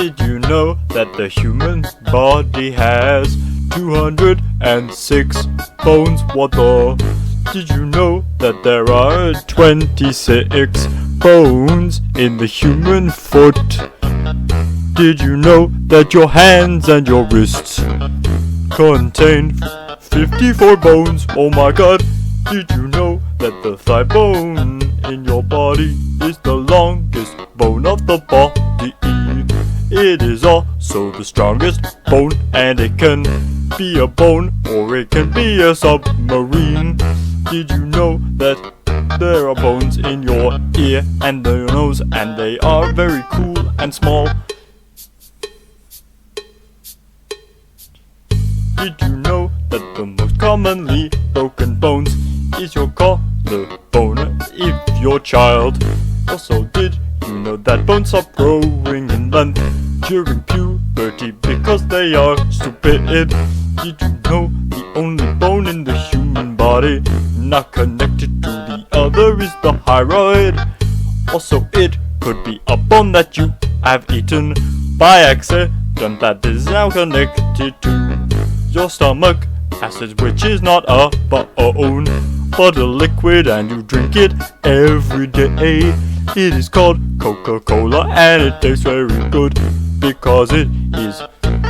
Did you know that the human body has 206 bones? What the? Did you know that there are 26 bones in the human foot? Did you know that your hands and your wrists contain 54 bones? Oh my god! Did you know that the thigh bone in your body is the longest bone of the body? It is also the strongest bone, and it can be a bone or it can be a submarine. Did you know that there are bones in your ear and your nose, and they are very cool and small? Did you know that the most commonly broken bones is your collarbone if you're a child? Also, did you know that bones stop growing in length during puberty because they are stupid? Did you know the only bone in the human body not connected to the other is the thyroid? Also, it could be a bone that you have eaten by accident that is now connected to your stomach acid, which is not a bone but a liquid, and you drink it every day. It is called Coca-Cola, and it tastes very good because it is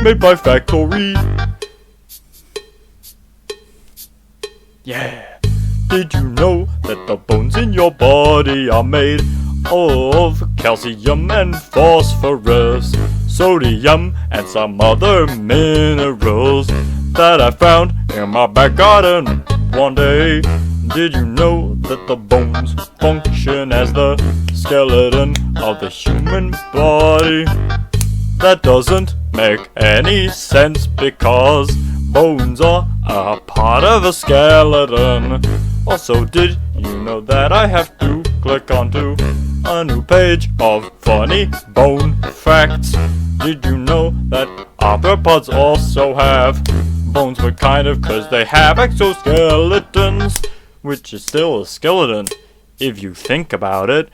made by factory. Yeah. Did you know that the bones in your body are made of calcium and phosphorus, sodium, and some other minerals that I found in my back garden one day? Did you know that the bones function as the skeleton of the human body? That doesn't make any sense because bones are a part of a skeleton. Also, did you know that I have to click onto a new page of funny bone facts? Did you know that arthropods also have bones, but kind of, cause they have exoskeletons, which is still a skeleton if you think about it.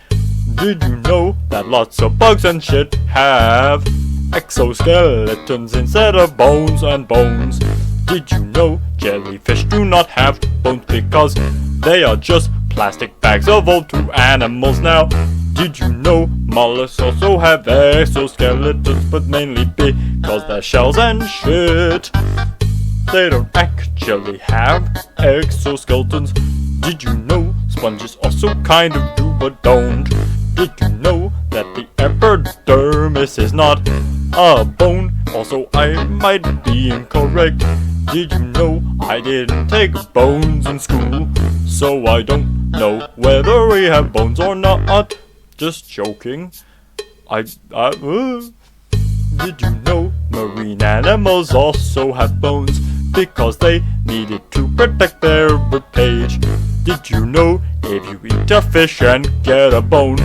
Did you know that lots of bugs and shit have exoskeletons instead of bones and bones? Did you know jellyfish do not have bones because they are just plastic bags of O2 animals now? Did you know mollusks also have exoskeletons, but mainly because they're shells and shit? They don't actually have exoskeletons. Did you know sponges also kind of do but don't? Did you know that the epidermis is not a bone? Also, I might be incorrect. Did you know I didn't take bones in school, so I don't know whether we have bones or not? Just joking. Did you know marine animals also have bones because they needed to protect their ribcage? Did you know if you eat a fish and get a bone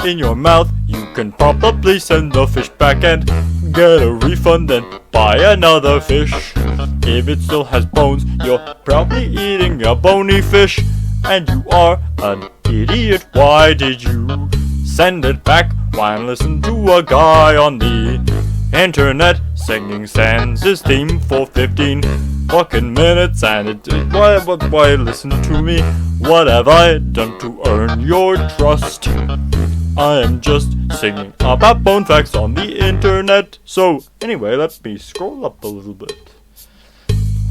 in your mouth, you can probably send the fish back and get a refund and buy another fish? If it still has bones, you're probably eating a bony fish, and you are an idiot. Why did you send it back? Why listen to a guy on the internet singing Sans' theme for 15 fucking minutes, and why listen to me? What have I done to earn your trust? I am just singing about bone facts on the internet. So anyway, let me scroll up a little bit.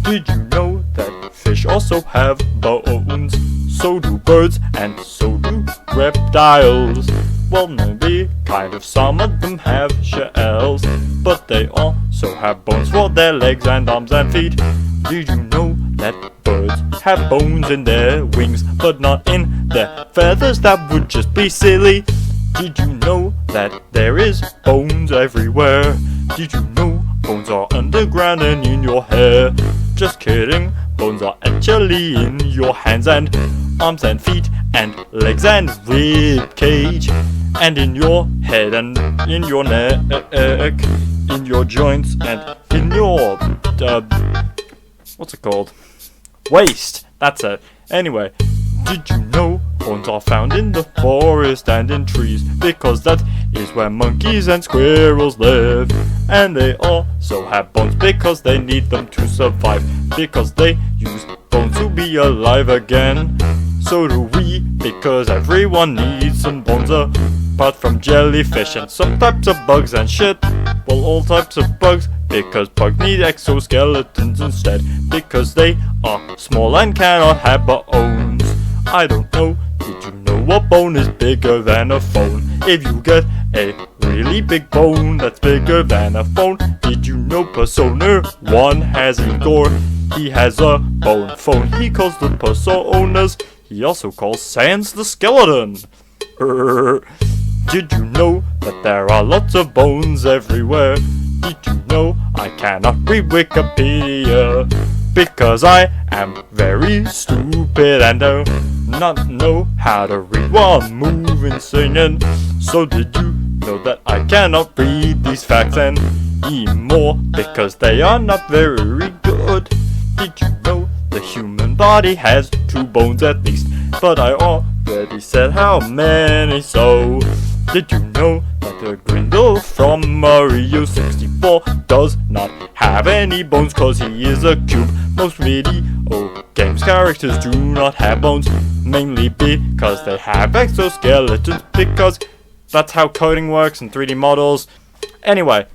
Did you know that fish also have bones? So do birds and so do reptiles. Well, maybe kind of some of them have shells, but they also have bones for their legs and arms and feet. Did you know that birds have bones in their wings but not in their feathers? That would just be silly. Did you know that there is bones everywhere? Did you know bones are underground and in your hair? Just kidding, bones are actually in your hands and arms and feet and legs and rib cage, and in your head and in your neck, in your joints and in your what's it called? Waist. That's it. Anyway, did you know bones are found in the forest and in trees, because that is where monkeys and squirrels live. And they also have bones because they need them to survive, because they use bones to be alive again. So do we, because everyone needs some bones, apart from jellyfish and some types of bugs and shit. Well, all types of bugs, because bugs need exoskeletons instead, because they are small and cannot have bones. I don't know, did you know a bone is bigger than a phone? If you get a really big bone that's bigger than a phone, did you know Persona 1 has Igor? He has a bone phone he calls the Personas. He also calls Sans the skeleton. Did you know that there are lots of bones everywhere? Did you know I cannot read Wikipedia? Because I am very stupid and do not know how to read while moving singing. So did you know that I cannot read these facts anymore, because they are not very good? Did you know the human body has 2 bones at least? But I already said how many, so did you know that the Grindel from Mario 64 does not have any bones cause he is a cube? Most video games characters do not have bones, mainly because they have exoskeletons, because that's how coding works in 3D models. Anyway,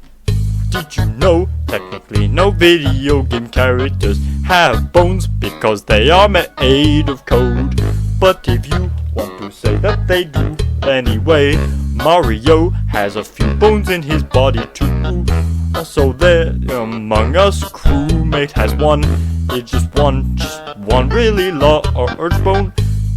did you know technically no video game characters have bones because they are made of code? But if you want to say that they do anyway, Mario has a few bones in his body too. Also there Among Us crewmate has one. It's just one really large bone.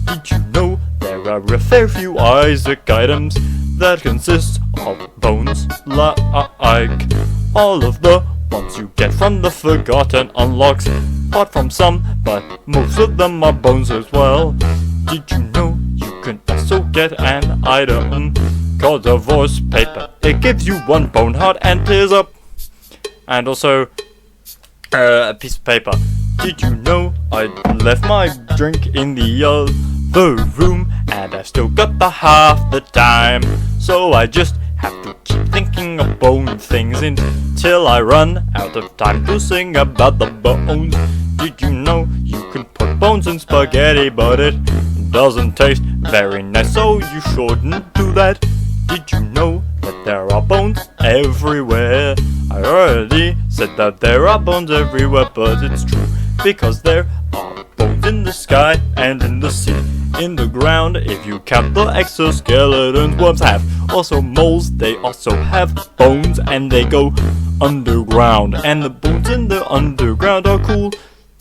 Did you know there are a fair few Isaac items that consist of bones, like all of the ones you get from the Forgotten unlocks, apart from some, but most of them are bones as well. Did you know you can also get an item called divorce paper? It gives you 1 bone heart and tears up, and also a piece of paper. Did you know I left my drink in the other room and I still got the half the time? So I just have to keep thinking of bone things until I run out of time to sing about the bones. Did you know you can put bones in spaghetti, but it doesn't taste very nice, so you shouldn't do that? Did you know that there are bones everywhere? I already said that there are bones everywhere, but it's true, because there are bones in the sky and in the sea, in the ground, if you count the exoskeletons worms have. Also moles, they also have bones, and they go underground, and the bones in the underground are cool.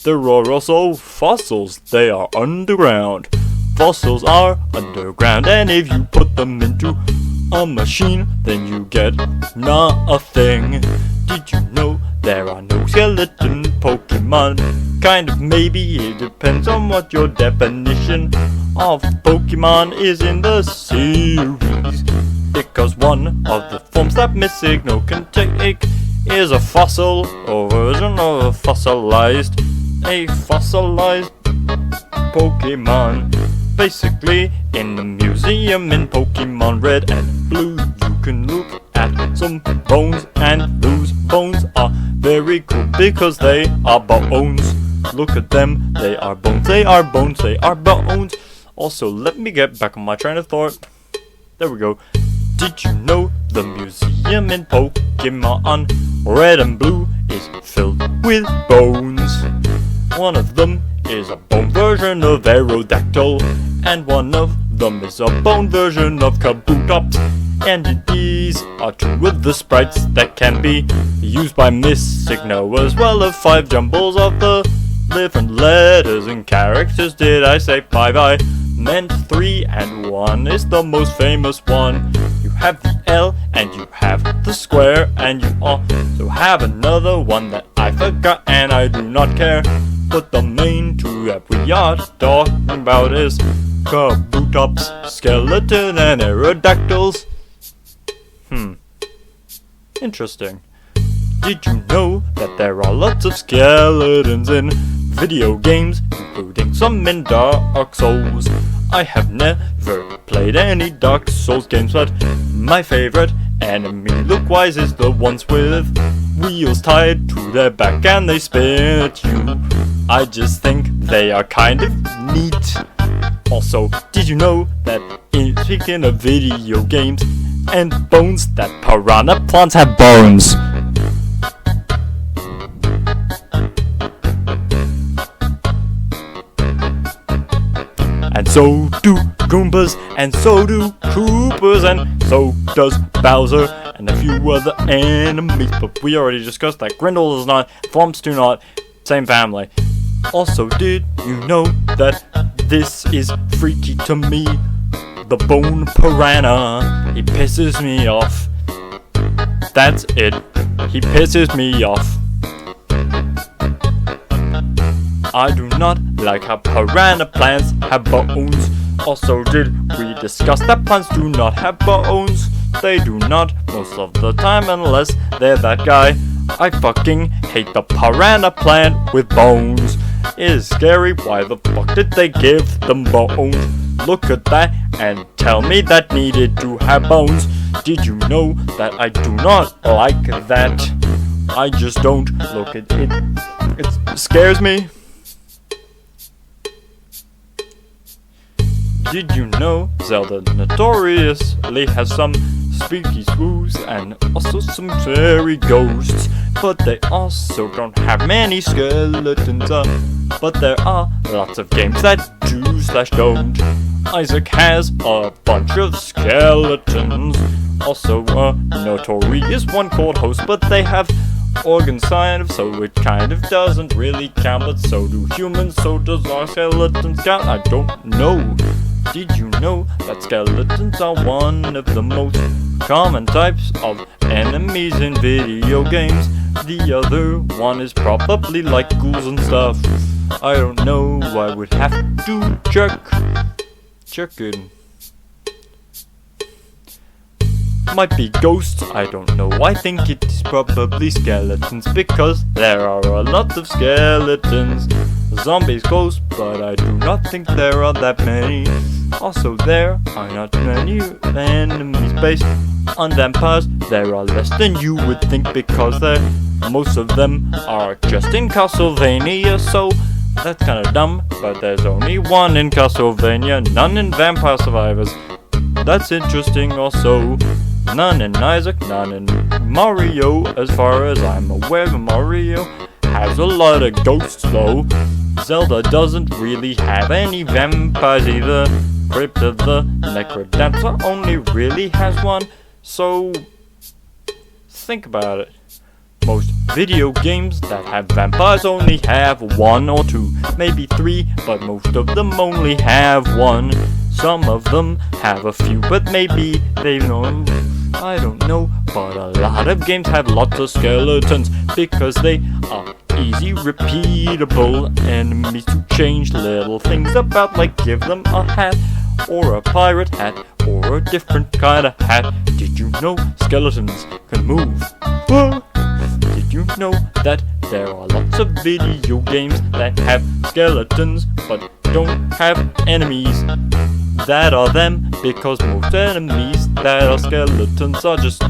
There are also fossils, they are underground. Fossils are underground, and if you put them into a machine, then you get nothing. Did you know there are no skeleton Pokemon? Kind of, maybe, it depends on what your definition of Pokemon is in the series, because one of the forms that Miss Signal can take is a fossil, or version of a fossilized Pokemon. Basically, in the museum in Pokemon Red and Blue, you can look at some bones, and those bones are very cool because they are bones. Look at them, they are bones, they are bones, they are bones. Also, let me get back on my train of thought. There we go. Did you know the museum in Pokemon Red and Blue is filled with bones? One of them is a bone version of Aerodactyl, and one of them is a bone version of Kabutops. And these are 2 of the sprites that can be used by Miss Signo, as well as 5 jumbles of the different letters and characters. Did I say 5? I meant 3, and 1 is the most famous one. You have the L, and you have the square, and you also have another one that I forgot, and I do not care. But the main 2 that we are talking about is Kabutops, Skeleton, and Aerodactyls. Interesting. Did you know that there are lots of skeletons in video games, including some in Dark Souls? I have never played any Dark Souls games, but my favorite enemy look-wise is the ones with wheels tied to their back and they spin at you. I just think they are kind of neat. Also, did you know that speaking of video games and bones, that piranha plants have bones? And so do Goombas, and so do Koopas, and so does Bowser, and a few other enemies. But we already discussed that Grindel is not, Thwomps do not, same family. Also, did you know that this is freaky to me? The bone piranha, he pisses me off. That's it, he pisses me off. I do not like how piranha plants have bones. Also, did we discuss that plants do not have bones? They do not, most of the time, unless they're that guy. I fucking hate the piranha plant with bones. It is scary, why the fuck did they give them bones? Look at that and tell me that needed to have bones. Did you know that I do not like that? I just don't look at it. It scares me. Did you know Zelda notoriously has some spooky spoos and also some fairy ghosts, but they also don't have many skeletons, but there are lots of games that do/don't. Isaac has a bunch of skeletons, also a notorious one called Host, but they have organs kind of, so it kind of doesn't really count, but so do humans, so does our skeletons count? I don't know. Did you know that skeletons are one of the most common types of enemies in video games? The other one is probably like ghouls and stuff. I don't know, I would have to check it. Might be ghosts, I don't know. I think it is probably skeletons because there are a lot of skeletons. Zombies close, but I do not think there are that many. Also, there are not many enemies based on vampires. There are less than you would think because most of them are just in Castlevania, so that's kinda dumb, but there's only one in Castlevania, none in Vampire Survivors. That's interesting also. None in Isaac, none in Mario, as far as I'm aware. Mario has a lot of ghosts though. Zelda doesn't really have any vampires either. Crypt of the Necrodancer only really has one, so think about it. Most video games that have vampires only have one or two, maybe three, but most of them only have one. Some of them have a few, but maybe they know. I don't know, but a lot of games have lots of skeletons because they are easy, repeatable enemies to change little things about, like give them a hat, or a pirate hat, or a different kind of hat. Did you know skeletons can move? Did you know that there are lots of video games that have skeletons but don't have enemies that are them? Because most enemies that are skeletons are just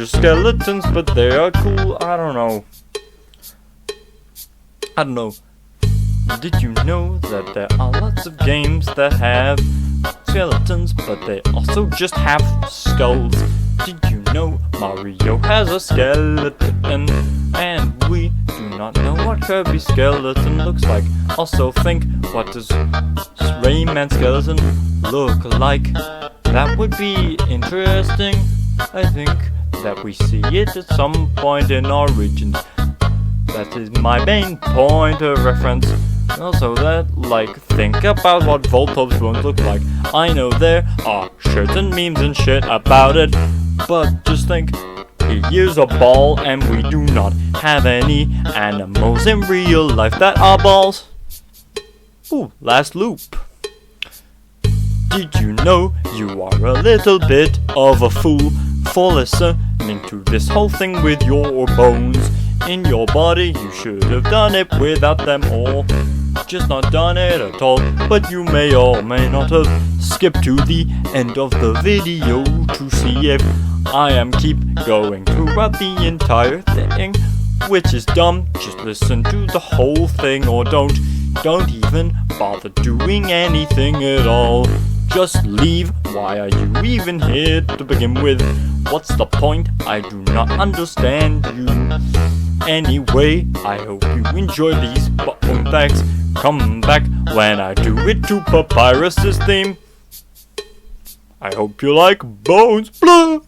skeletons, but they are cool. I don't know. Did you know that there are lots of games that have skeletons, but they also just have skulls? Did you know Mario has a skeleton, and we do not know what Kirby's skeleton looks like? Also think, what does Rayman's skeleton look like? That would be interesting. I think that we see it at some point in Origins. That is my main point of reference. Also that, think about what Voltov's bones look like. I know there are shirts and memes and shit about it, but just think, he is a ball and we do not have any animals in real life that are balls. Ooh, last loop. Did you know you are a little bit of a fool for listening to this whole thing with your bones? in your body. You should have done it without them, or just not done it at all. But you may or may not have skipped to the end of the video to see if I am keep going throughout the entire thing, which is dumb. Just listen to the whole thing, or don't even bother doing anything at all. Just leave. Why are you even here to begin with? What's the point? I do not understand you. Anyway, I hope you enjoy these bone facts. Come back when I do it to Papyrus's theme. I hope you like bones. Blah!